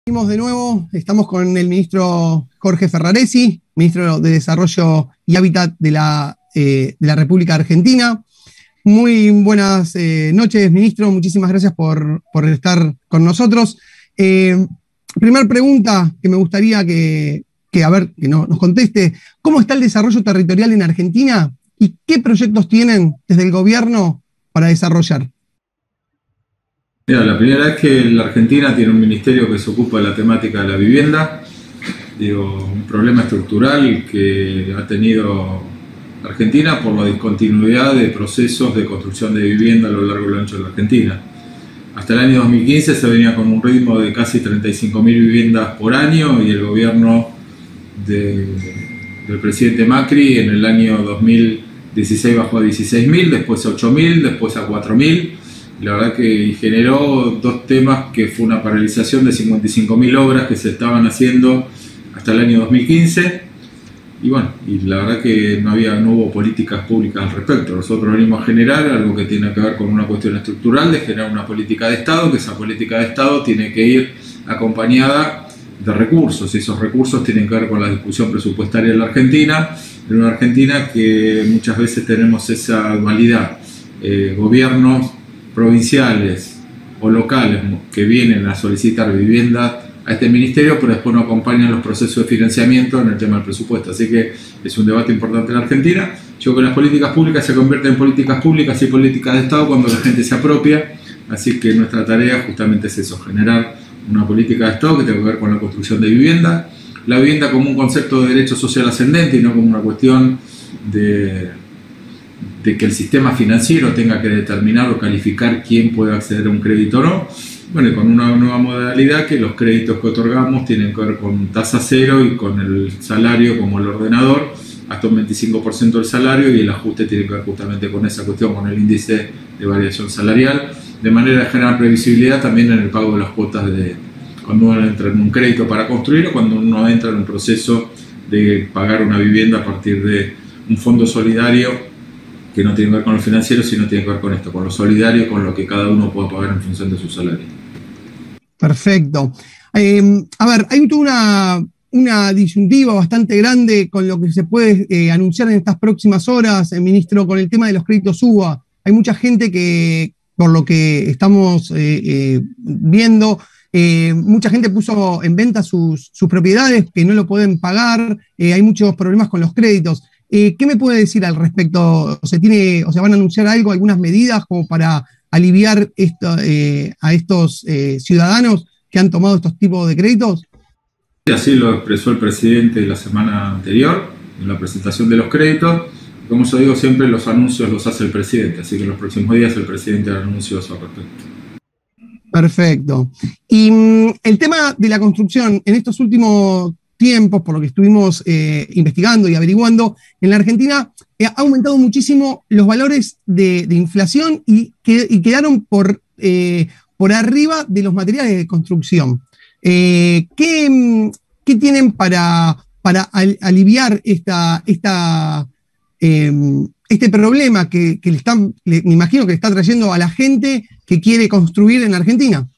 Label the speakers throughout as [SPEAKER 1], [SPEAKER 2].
[SPEAKER 1] Seguimos de nuevo, estamos con el ministro Jorge Ferraresi, ministro de Desarrollo y Hábitat de la República Argentina. Muy buenas noches, ministro, muchísimas gracias por estar con nosotros. Primer pregunta que me gustaría que nos conteste, ¿cómo está el desarrollo territorial en Argentina y qué proyectos tienen desde el gobierno para desarrollar?
[SPEAKER 2] Mira, la primera es que la Argentina tiene un ministerio que se ocupa de la temática de la vivienda, un problema estructural que ha tenido la Argentina por la discontinuidad de procesos de construcción de vivienda a lo largo y lo ancho de la Argentina. Hasta el año 2015 se venía con un ritmo de casi 35.000 viviendas por año y el gobierno del presidente Macri en el año 2016 bajó a 16.000, después a 8.000, después a 4.000. La verdad que generó dos temas, que fue una paralización de 55.000 obras que se estaban haciendo hasta el año 2015 y la verdad que no hubo políticas públicas al respecto. Nosotros venimos a generar algo que tiene que ver con una cuestión estructural de generar una política de Estado, que esa política de Estado tiene que ir acompañada de recursos, y esos recursos tienen que ver con la discusión presupuestaria de la Argentina, en una Argentina que muchas veces tenemos esa dualidad, gobiernos provinciales o locales que vienen a solicitar vivienda a este ministerio, pero después no acompañan los procesos de financiamiento en el tema del presupuesto. Así que es un debate importante en la Argentina. Yo creo que las políticas públicas se convierten en políticas públicas y políticas de Estado cuando la gente se apropia. Así que nuestra tarea justamente es eso, generar una política de Estado que tenga que ver con la construcción de vivienda. La vivienda como un concepto de derecho social ascendente y no como una cuestión de que el sistema financiero tenga que determinar o calificar quién puede acceder a un crédito o no. Y con una nueva modalidad que los créditos que otorgamos tienen que ver con tasa cero y con el salario como el ordenador, hasta un 25% del salario, y el ajuste tiene que ver justamente con esa cuestión, con el índice de variación salarial, de manera de generar previsibilidad también en el pago de las cuotas cuando uno entra en un crédito para construir o cuando uno entra en un proceso de pagar una vivienda a partir de un fondo solidario que no tiene que ver con lo financiero, sino tiene que ver con esto, con lo solidario, con lo que cada uno pueda pagar en función de su salario.
[SPEAKER 1] Perfecto. Hay toda una disyuntiva bastante grande con lo que se puede anunciar en estas próximas horas, ministro, con el tema de los créditos UBA. Hay mucha gente que, por lo que estamos viendo, mucha gente puso en venta sus propiedades que no lo pueden pagar, hay muchos problemas con los créditos. ¿Qué me puede decir al respecto? ¿Van a anunciar algo, algunas medidas como para aliviar a estos ciudadanos que han tomado estos tipos de créditos?
[SPEAKER 2] Así lo expresó el presidente la semana anterior, en la presentación de los créditos. Como yo digo siempre, los anuncios los hace el presidente, así que en los próximos días el presidente hará anuncios al respecto.
[SPEAKER 1] Perfecto. Y el tema de la construcción, en estos últimos tiempos, por lo que estuvimos investigando y averiguando, en la Argentina ha aumentado muchísimo los valores de inflación y quedaron por arriba de los materiales de construcción. ¿Qué tienen para aliviar este problema que me imagino que le está trayendo a la gente que quiere construir en Argentina?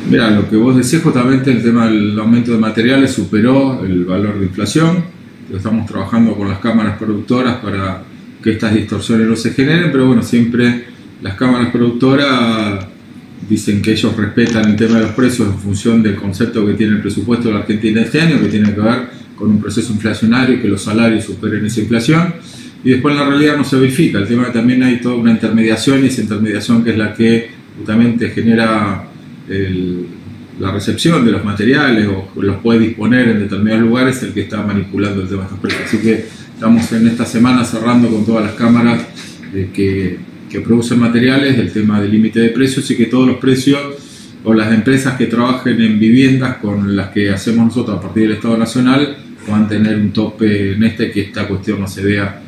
[SPEAKER 2] Mira, lo que vos decís, justamente el tema del aumento de materiales superó el valor de inflación. Estamos trabajando con las cámaras productoras para que estas distorsiones no se generen, pero siempre las cámaras productoras dicen que ellos respetan el tema de los precios en función del concepto que tiene el presupuesto de la Argentina este año, que tiene que ver con un proceso inflacionario y que los salarios superen esa inflación. Y después en la realidad no se verifica. El tema es que también hay toda una intermediación, y esa intermediación, que es la que justamente genera la recepción de los materiales o los puede disponer en determinados lugares, el que está manipulando el tema de estos precios. Así que estamos en esta semana cerrando con todas las cámaras que producen materiales el tema del límite de precios, y que todos los precios o las empresas que trabajen en viviendas con las que hacemos nosotros a partir del Estado Nacional puedan tener un tope en que esta cuestión no se vea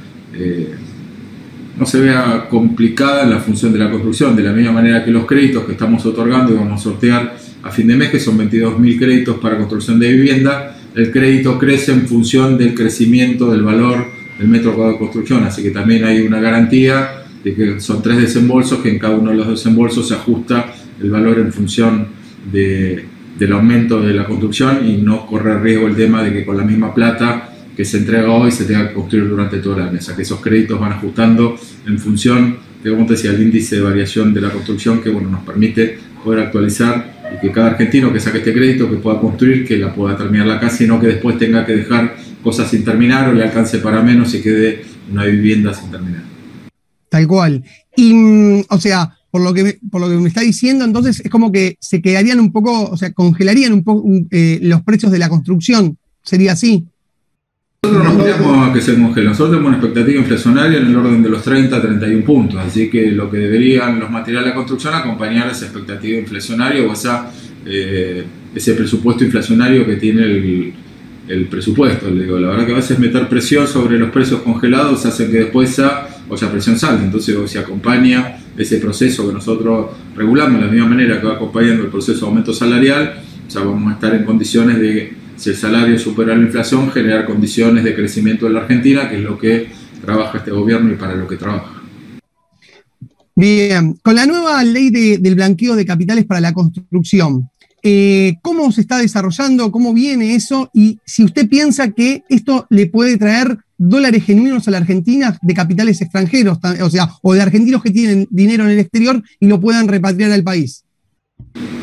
[SPEAKER 2] complicada en la función de la construcción, de la misma manera que los créditos que estamos otorgando y vamos a sortear a fin de mes, que son 22.000 créditos para construcción de vivienda. El crédito crece en función del crecimiento del valor del metro cuadrado de construcción, así que también hay una garantía de que son 3 desembolsos, que en cada uno de los desembolsos se ajusta el valor en función de del aumento de la construcción y no correr riesgo el tema de que con la misma plata que se entrega hoy se tenga que construir durante todo el año. O sea, que esos créditos van ajustando en función de, como te decía, el índice de variación de la construcción que, bueno, nos permite poder actualizar y que cada argentino que saque este crédito, que pueda construir, que la pueda terminar la casa y no que después tenga que dejar cosas sin terminar o le alcance para menos y quede una vivienda sin terminar.
[SPEAKER 1] Tal cual. Y, o sea, por lo que me está diciendo, entonces es como que se quedarían un poco, o sea, congelarían un poco los precios de la construcción. ¿Sería así?
[SPEAKER 2] Nosotros no esperamos a que se congelen. Nosotros tenemos una expectativa inflacionaria en el orden de los 30 a 31 puntos. Así que lo que deberían los materiales de construcción acompañar esa expectativa inflacionaria o ese presupuesto inflacionario que tiene el presupuesto. Le digo, la verdad que a veces meter presión sobre los precios congelados hace que después esa presión salte. Entonces se acompaña ese proceso que nosotros regulamos de la misma manera que va acompañando el proceso de aumento salarial. O sea, vamos a estar en condiciones de, si el salario supera la inflación, generar condiciones de crecimiento en la Argentina, que es lo que trabaja este gobierno y para lo que trabaja.
[SPEAKER 1] Bien, con la nueva ley del blanqueo de capitales para la construcción, ¿cómo se está desarrollando? ¿Cómo viene eso? Y si usted piensa que esto le puede traer dólares genuinos a la Argentina de capitales extranjeros, o sea, o de argentinos que tienen dinero en el exterior y lo puedan repatriar al país.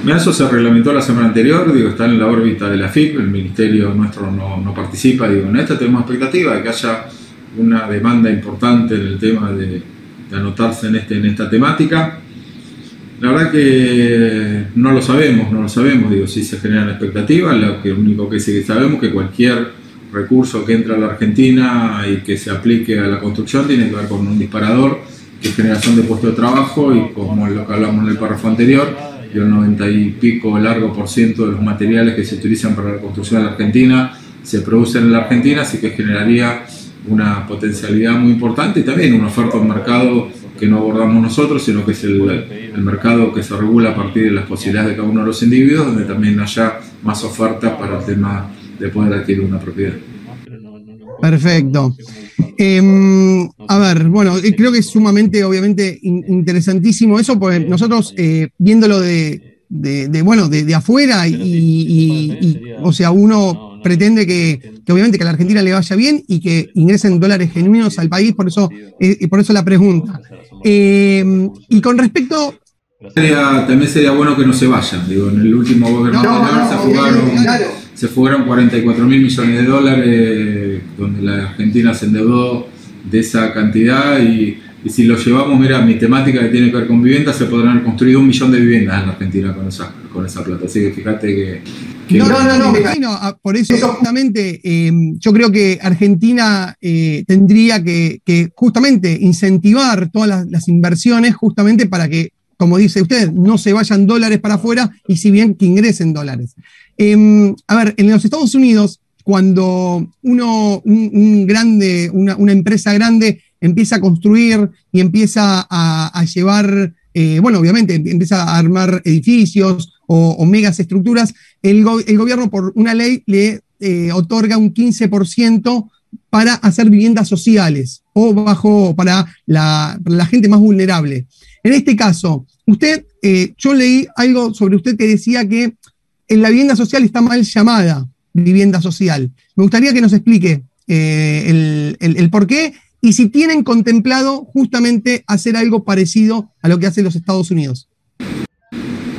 [SPEAKER 2] Eso se reglamentó la semana anterior, digo, está en la órbita de la AFIP, el ministerio nuestro no participa, digo, en esto tenemos expectativa de que haya una demanda importante en el tema de anotarse en esta temática. La verdad que no lo sabemos, digo, si se generan expectativas, lo único que sí que sabemos es que cualquier recurso que entre a la Argentina y que se aplique a la construcción tiene que ver con un disparador, que es generación de puestos de trabajo y como lo que hablamos en el párrafo anterior, y el 90 y pico largo por ciento de los materiales que se utilizan para la construcción en la Argentina se producen en la Argentina, así que generaría una potencialidad muy importante y también una oferta de un mercado que no abordamos nosotros, sino que es el mercado que se regula a partir de las posibilidades de cada uno de los individuos, donde también haya más ofertas para el tema de poder adquirir una propiedad.
[SPEAKER 1] Perfecto. A ver, bueno, creo que es sumamente, obviamente, interesantísimo eso, porque nosotros viéndolo de afuera o sea, uno pretende que obviamente que a la Argentina le vaya bien y que ingresen dólares genuinos al país, por eso la pregunta. Y con respecto...
[SPEAKER 2] También sería bueno que no se vayan, digo, en el último gobierno se fugaron 44 mil millones de dólares, donde la Argentina se endeudó de esa cantidad y si lo llevamos, mira, mi temática que tiene que ver con vivienda, se podrán haber construido 1 millón de viviendas en la Argentina con esa plata, así que fíjate que
[SPEAKER 1] no, por eso justamente yo creo que Argentina tendría que justamente incentivar todas las inversiones justamente para que, como dice usted, no se vayan dólares para afuera y si bien que ingresen dólares. A ver, en los Estados Unidos, cuando una empresa grande empieza a construir y empieza a llevar, bueno, obviamente empieza a armar edificios o megas estructuras, el gobierno por una ley le otorga un 15% para hacer viviendas sociales o para la gente más vulnerable. En este caso, yo leí algo sobre usted que decía que en la vivienda social está mal llamada vivienda social. Me gustaría que nos explique el por qué y si tienen contemplado justamente hacer algo parecido a lo que hacen los Estados Unidos.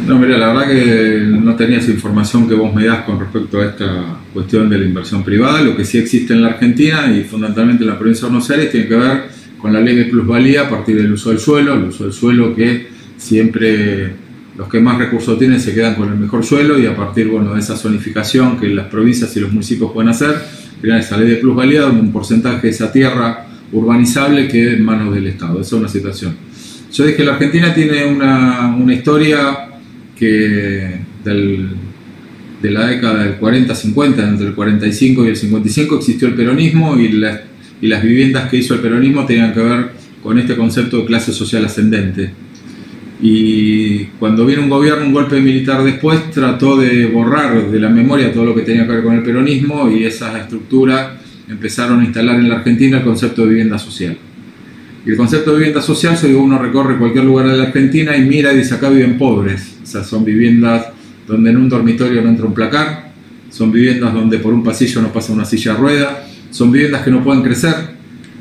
[SPEAKER 2] No, mira, la verdad que no tenía esa información que vos me das con respecto a esta cuestión de la inversión privada. Lo que sí existe en la Argentina y fundamentalmente en la provincia de Buenos Aires tiene que ver con la ley de plusvalía a partir del uso del suelo, el uso del suelo que siempre los que más recursos tienen se quedan con el mejor suelo y a partir, bueno, de esa zonificación que las provincias y los municipios pueden hacer, crean esa ley de plusvalía donde un porcentaje de esa tierra urbanizable quede en manos del Estado. Esa es una situación. Yo dije que la Argentina tiene una historia que de la década del 40-50, entre el 45 y el 55 existió el peronismo y las viviendas que hizo el peronismo tenían que ver con este concepto de clase social ascendente. Y cuando viene un gobierno, un golpe militar después, trató de borrar de la memoria todo lo que tenía que ver con el peronismo y esas estructuras empezaron a instalar en la Argentina el concepto de vivienda social. Y el concepto de vivienda social, si uno recorre cualquier lugar de la Argentina y mira y dice acá viven pobres, o sea, son viviendas donde en un dormitorio no entra un placar, son viviendas donde por un pasillo no pasa una silla de rueda, son viviendas que no pueden crecer.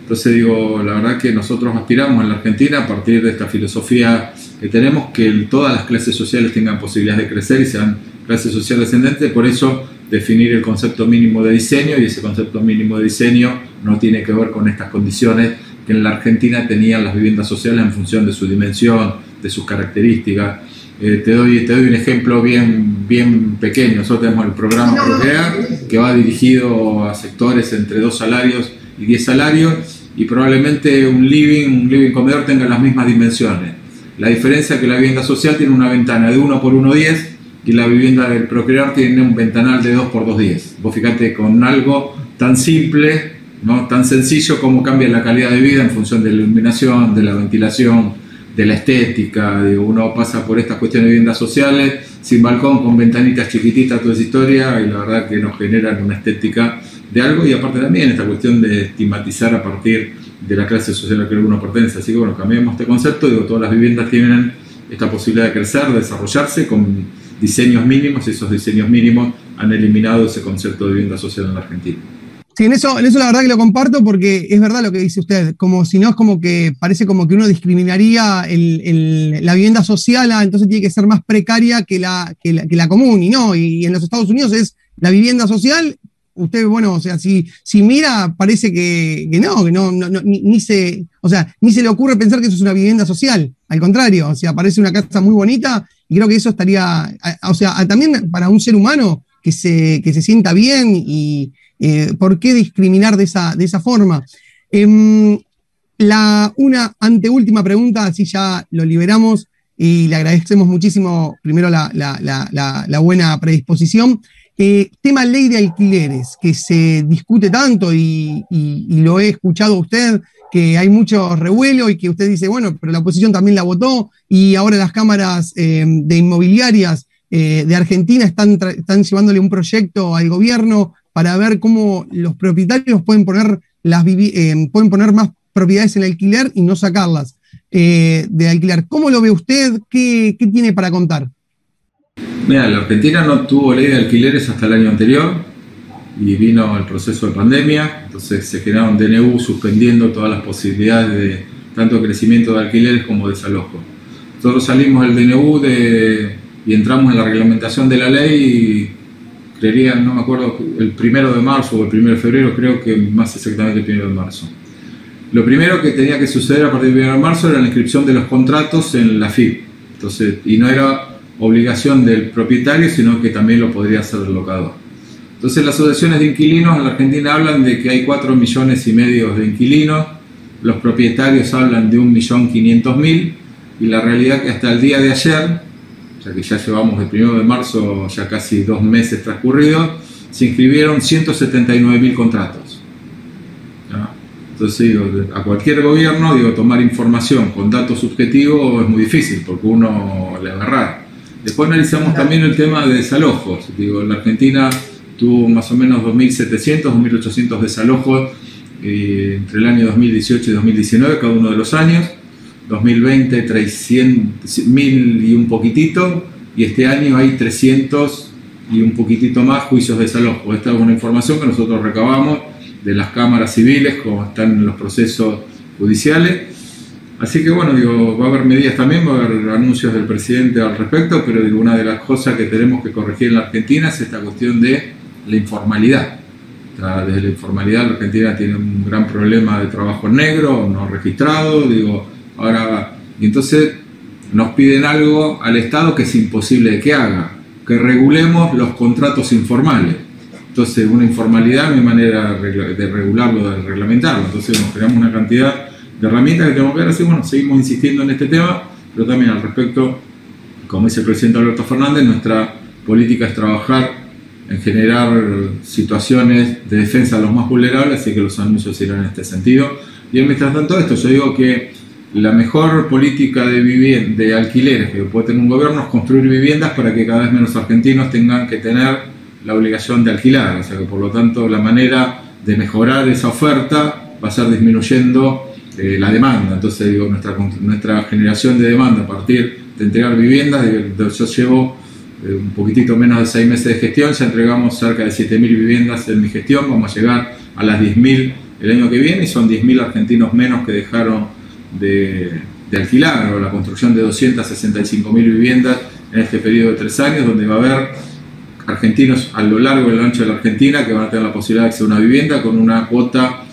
[SPEAKER 2] Entonces digo, la verdad que nosotros aspiramos en la Argentina, a partir de esta filosofía que tenemos, que todas las clases sociales tengan posibilidades de crecer y sean clases sociales ascendentes. Por eso definir el concepto mínimo de diseño, y ese concepto mínimo de diseño no tiene que ver con estas condiciones que en la Argentina tenían las viviendas sociales en función de su dimensión, de sus características. Te doy un ejemplo bien pequeño. Nosotros tenemos el programa Procrear, que va dirigido a sectores entre 2 salarios y 10 salarios, y probablemente un living comedor tenga las mismas dimensiones. La diferencia es que la vivienda social tiene una ventana de 1 por 1,10 y la vivienda del Procrear tiene un ventanal de 2 por 2,10. Vos fíjate, con algo tan simple, ¿no?, tan sencillo, como cambia la calidad de vida en función de la iluminación, de la ventilación, de la estética. Digo, uno pasa por estas cuestiones de viviendas sociales sin balcón, con ventanitas chiquititas, toda esa historia, y la verdad que nos generan una estética de algo, y aparte también esta cuestión de estigmatizar a partir de la clase social a la que uno pertenece. Así que bueno, cambiemos este concepto. Digo, todas las viviendas tienen esta posibilidad de crecer, de desarrollarse con diseños mínimos, y esos diseños mínimos han eliminado ese concepto de vivienda social en la Argentina.
[SPEAKER 1] Sí, en eso la verdad que lo comparto, porque es verdad lo que dice usted, como si no, es como que parece como que uno discriminaría la vivienda social, entonces tiene que ser más precaria que la común, y no, y en los Estados Unidos es la vivienda social. Usted, bueno, o sea, si mira, parece que no, ni se le ocurre pensar que eso es una vivienda social, al contrario, o sea, parece una casa muy bonita, y creo que eso estaría, o sea, también para un ser humano que se sienta bien, y ¿por qué discriminar de esa forma? Una anteúltima pregunta, así ya lo liberamos, y le agradecemos muchísimo primero la buena predisposición. Tema ley de alquileres, que se discute tanto, y lo he escuchado a usted, que hay mucho revuelo, y que usted dice, bueno, pero la oposición también la votó, y ahora las cámaras de inmobiliarias de Argentina están llevándole un proyecto al gobierno para ver cómo los propietarios pueden poner más propiedades en alquiler y no sacarlas de alquiler. ¿Cómo lo ve usted? ¿Qué tiene para contar?
[SPEAKER 2] Mira, la Argentina no tuvo ley de alquileres hasta el año anterior, y vino el proceso de pandemia, entonces se generaron DNU suspendiendo todas las posibilidades de tanto crecimiento de alquileres como desalojo. Nosotros salimos del DNU y entramos en la reglamentación de la ley, y creería, no me acuerdo, el 1 de marzo o el 1 de febrero, creo que más exactamente el 1 de marzo. Lo primero que tenía que suceder a partir del 1 de marzo era la inscripción de los contratos en la AFIP. Entonces, y no era obligación del propietario, sino que también lo podría hacer el locador. Entonces, las asociaciones de inquilinos en la Argentina hablan de que hay 4,5 millones de inquilinos, los propietarios hablan de 1.500.000, y la realidad es que hasta el día de ayer, ya que ya llevamos el 1 de marzo, ya casi 2 meses transcurridos, se inscribieron 179.000 contratos. ¿No? Entonces, digo, a cualquier gobierno, tomar información con datos subjetivos es muy difícil, porque uno le agarra. Después analizamos también el tema de desalojos. La Argentina tuvo más o menos 2.700, 2.800 desalojos entre el año 2018 y 2019, cada uno de los años. 2020, 300.000 y un poquitito, y este año hay 300 y un poquitito más juicios de desalojo. Esta es una información que nosotros recabamos de las cámaras civiles, como están en los procesos judiciales. Así que bueno, va a haber medidas también, va a haber anuncios del presidente al respecto, pero una de las cosas que tenemos que corregir en la Argentina es esta cuestión de la informalidad. Desde la informalidad, la Argentina tiene un gran problema de trabajo negro, no registrado, ahora, y entonces nos piden algo al Estado que es imposible de que haga, que regulemos los contratos informales. Entonces, una informalidad no hay manera de regularlo, de reglamentarlo. Entonces, nos creamos una cantidad de herramientas que tenemos que ver. Así, bueno, seguimos insistiendo en este tema, pero también al respecto, como dice el presidente Alberto Fernández, nuestra política es trabajar en generar situaciones de defensa de los más vulnerables, así que los anuncios irán en este sentido. Y mientras tanto esto, yo digo que la mejor política de alquileres que puede tener un gobierno es construir viviendas para que cada vez menos argentinos tengan que tener la obligación de alquilar. O sea que por lo tanto la manera de mejorar esa oferta va a ser disminuyendo la demanda. Entonces nuestra generación de demanda a partir de entregar viviendas, yo llevo un poquitito menos de 6 meses de gestión, ya entregamos cerca de 7.000 viviendas en mi gestión, vamos a llegar a las 10.000 el año que viene y son 10.000 argentinos menos que dejaron de alquilar, o la construcción de 265.000 viviendas en este periodo de 3 años, donde va a haber argentinos a lo largo y a lo ancho de la Argentina que van a tener la posibilidad de acceder a una vivienda con una cuota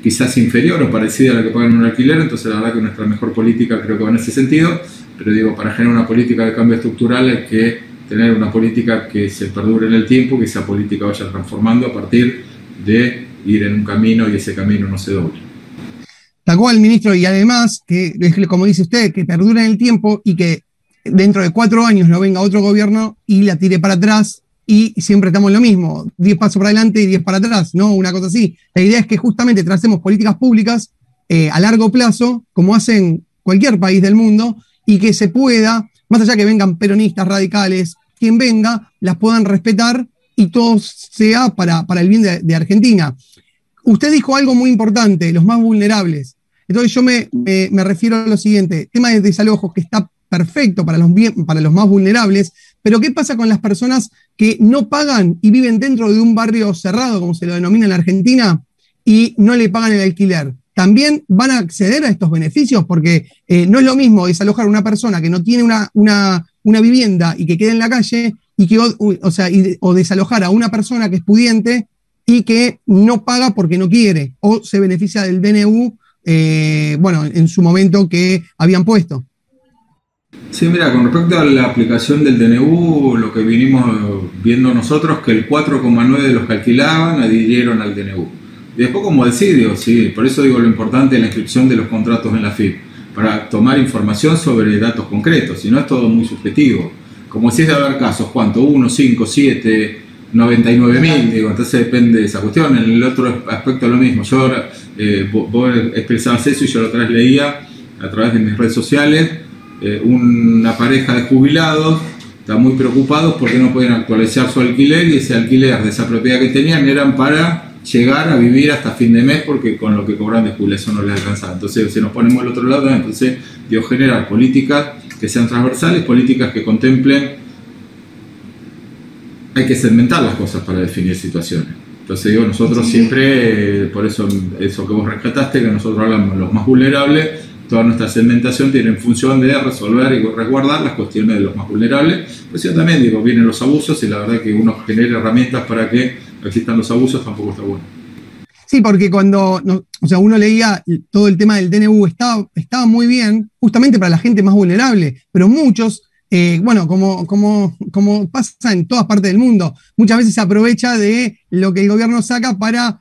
[SPEAKER 2] quizás inferior o parecida a la que pagan en un alquiler. Entonces la verdad que nuestra mejor política creo que va en ese sentido, pero digo, para generar una política de cambio estructural hay que tener una política que se perdure en el tiempo, que esa política vaya transformando a partir de ir en un camino y ese camino no se doble.
[SPEAKER 1] Tal cual, ministro, y además, que como dice usted, que perdure en el tiempo y que dentro de 4 años no venga otro gobierno y la tire para atrás y siempre estamos en lo mismo, 10 pasos para adelante y 10 para atrás, ¿no? Una cosa así. La idea es que justamente tracemos políticas públicas a largo plazo, como hacen cualquier país del mundo, y que se pueda, más allá que vengan peronistas, radicales, quien venga, las puedan respetar y todo sea para el bien de Argentina. Usted dijo algo muy importante, los más vulnerables. Entonces yo me refiero a lo siguiente, tema de desalojos que está perfecto para los más vulnerables, pero ¿qué pasa con las personas que no pagan y viven dentro de un barrio cerrado, como se lo denomina en la Argentina, y no le pagan el alquiler? ¿También van a acceder a estos beneficios? Porque no es lo mismo desalojar a una persona que no tiene una vivienda y que quede en la calle, o desalojar a una persona que es pudiente y que no paga porque no quiere, o se beneficia del DNU, en su momento que habían puesto.
[SPEAKER 2] Sí, mira, con respecto a la aplicación del DNU, lo que vinimos viendo nosotros, que el 4,9% de los que alquilaban adhirieron al DNU. Y después, como decidió, sí, por eso digo lo importante de la inscripción de los contratos en la FIP, para tomar información sobre datos concretos, si no es todo muy subjetivo. Como si es de haber casos, ¿cuánto? 1, 5, 7, 99.000, digo, entonces depende de esa cuestión. En el otro aspecto lo mismo, yo vos expresabas eso y yo lo otra vez leía a través de mis redes sociales, una pareja de jubilados está muy preocupados porque no pueden actualizar su alquiler y ese alquiler de esa propiedad que tenían eran para llegar a vivir hasta fin de mes porque con lo que cobran de jubilación no les alcanzaba. Entonces si nos ponemos al otro lado, entonces digo, generar políticas que sean transversales, políticas que contemplen, hay que segmentar las cosas para definir situaciones. Entonces digo, nosotros siempre, por eso que vos rescataste, que nosotros hablamos de los más vulnerables, toda nuestra segmentación tiene en función de resolver y resguardar las cuestiones de los más vulnerables. Pues yo también digo, vienen los abusos y la verdad que uno genera herramientas para que existan los abusos tampoco está bueno.
[SPEAKER 1] Sí, porque cuando uno leía todo el tema del DNU estaba muy bien, justamente para la gente más vulnerable, pero muchos, como pasa en todas partes del mundo, muchas veces se aprovecha de lo que el gobierno saca para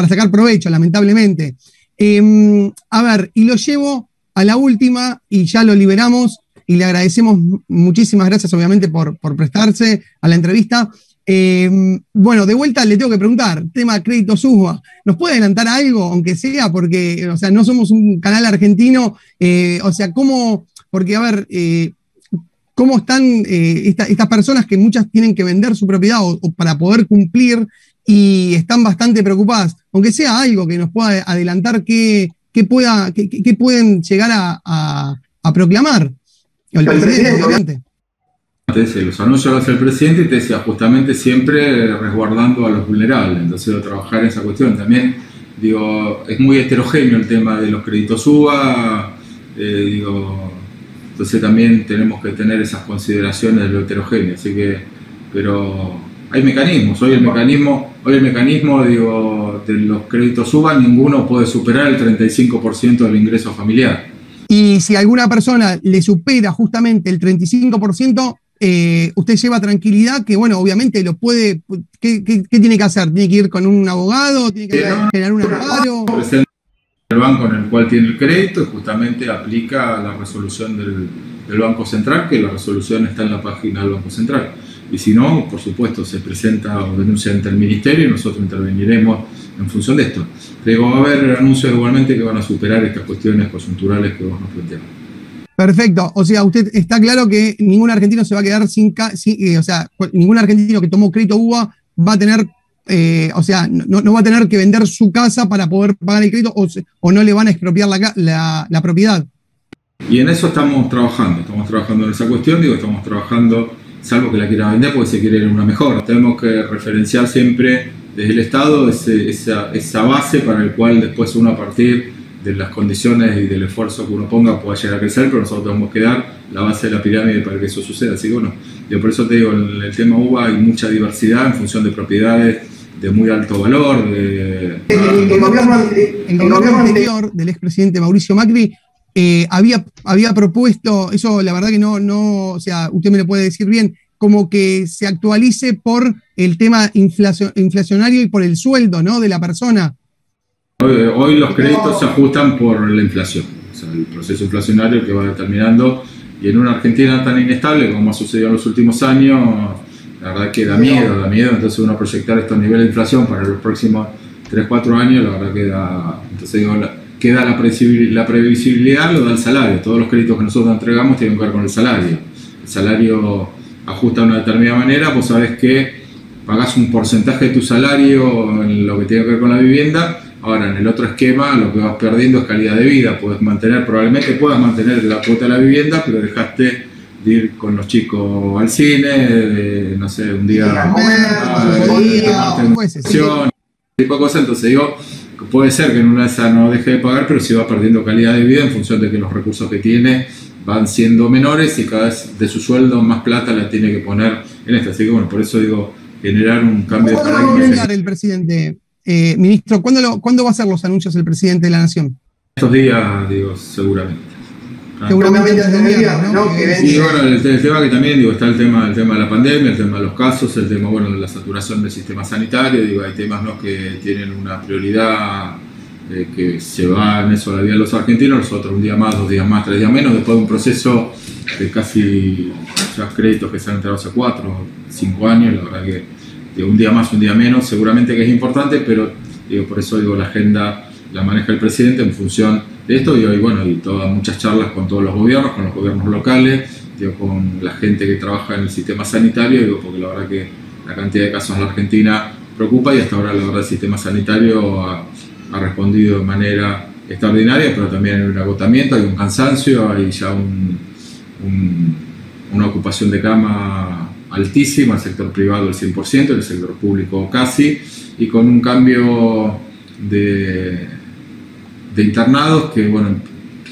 [SPEAKER 1] sacar provecho, lamentablemente. A ver, y lo llevo a la última y ya lo liberamos y le agradecemos muchísimas gracias obviamente por prestarse a la entrevista. De vuelta le tengo que preguntar, tema créditos UBA, ¿nos puede adelantar algo, aunque sea? Porque, no somos un canal argentino, ¿cómo están estas personas que muchas tienen que vender su propiedad o para poder cumplir y están bastante preocupadas? Aunque sea algo que nos pueda adelantar qué pueden llegar a proclamar. El presidente, obviamente.
[SPEAKER 2] Los anuncios los hace el presidente y te decía justamente siempre resguardando a los vulnerables, entonces trabajar en esa cuestión. También digo, es muy heterogéneo el tema de los créditos UBA, entonces también tenemos que tener esas consideraciones de lo heterogéneo, así que, pero hay mecanismos, hoy el mecanismo de los créditos UBA ninguno puede superar el 35% del ingreso familiar.
[SPEAKER 1] Y si alguna persona le supera justamente el 35%, usted lleva tranquilidad que, obviamente lo puede. ¿Qué tiene que hacer? ¿Tiene que ir con un abogado? ¿Tiene que generar un amparo?
[SPEAKER 2] El banco en el cual tiene el crédito y justamente aplica la resolución del Banco Central, que la resolución está en la página del Banco Central. Y si no, por supuesto, se presenta o denuncia ante el Ministerio y nosotros interveniremos en función de esto. Pero va a haber anuncios igualmente que van a superar estas cuestiones coyunturales que vos nos planteamos.
[SPEAKER 1] Perfecto. O sea, usted está claro que ningún argentino se va a quedar ningún argentino que tomó crédito UBA va a tener, no va a tener que vender su casa para poder pagar el crédito o no le van a expropiar la propiedad.
[SPEAKER 2] Y en eso estamos trabajando en esa cuestión, estamos trabajando salvo que la quiera vender porque se quiere una mejor. Tenemos que referenciar siempre desde el Estado esa base para el cual después uno, a partir de las condiciones y del esfuerzo que uno ponga, pueda llegar a crecer, pero nosotros tenemos que dar la base de la pirámide para que eso suceda. Así que bueno, yo por eso te digo, en el tema uva hay mucha diversidad en función de propiedades de muy alto valor.
[SPEAKER 1] El gobierno anterior del expresidente Mauricio Macri había propuesto, eso la verdad que no, o sea, usted me lo puede decir bien, como que se actualice por el tema inflacionario y por el sueldo, ¿no?, de la persona.
[SPEAKER 2] Hoy los créditos se ajustan por la inflación, o sea, el proceso inflacionario que va determinando, y en una Argentina tan inestable como ha sucedido en los últimos años, la verdad que da miedo, entonces uno proyectar estos niveles de inflación para los próximos 3-4 años, la verdad que da, entonces digo, queda la previsibilidad, lo da el salario. Todos los créditos que nosotros entregamos tienen que ver con el salario. El salario ajusta de una determinada manera, vos sabés que pagás un porcentaje de tu salario en lo que tiene que ver con la vivienda. Ahora, en el otro esquema, lo que vas perdiendo es calidad de vida. Probablemente puedas mantener la cuota de la vivienda, pero dejaste de ir con los chicos al cine, no sé, un día tipo de cosas. Entonces digo, puede ser que en una de esas no deje de pagar, pero sí va perdiendo calidad de vida en función de que los recursos que tiene van siendo menores y cada vez de su sueldo más plata la tiene que poner en esto. Así que bueno, por eso digo, generar un cambio de paradigma.
[SPEAKER 1] El presidente, ministro, ¿cuándo va a hacer los anuncios el presidente de la Nación?
[SPEAKER 2] Estos días, digo, seguramente.
[SPEAKER 1] Seguramente desde el viernes, ¿no?
[SPEAKER 2] Y bueno, el tema que también, digo, está el tema de la pandemia, el tema de los casos, el tema, bueno, de la saturación del sistema sanitario. Digo, hay temas, ¿no?, que tienen una prioridad, que se va en eso a la vida de los argentinos. Nosotros un día más, 2 días más, 3 días menos, después de un proceso de casi ya créditos que se han entregado hace 4 o 5 años. La verdad que, digo, un día más, un día menos, seguramente que es importante, pero digo, por eso digo, la agenda la maneja el presidente en función de esto, y muchas charlas con todos los gobiernos, con los gobiernos locales, digo, con la gente que trabaja en el sistema sanitario, digo, porque la verdad que la cantidad de casos en la Argentina preocupa, y hasta ahora la verdad el sistema sanitario ha respondido de manera extraordinaria, pero también hay un agotamiento, hay un cansancio, hay ya una ocupación de cama altísima, el sector privado el 100%, el sector público casi, y con un cambio de internados que, bueno,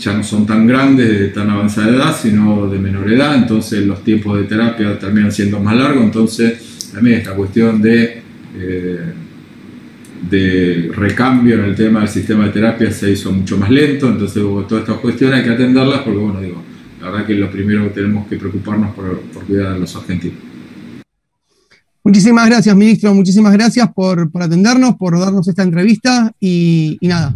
[SPEAKER 2] ya no son tan grandes, de tan avanzada edad, sino de menor edad. Entonces los tiempos de terapia terminan siendo más largos. Entonces también esta cuestión de recambio en el tema del sistema de terapia se hizo mucho más lento. Entonces todas estas cuestiones hay que atenderlas, porque bueno, digo, la verdad que lo primero que tenemos que preocuparnos por cuidar a los argentinos.
[SPEAKER 1] Muchísimas gracias, ministro, muchísimas gracias por atendernos, por darnos esta entrevista y nada.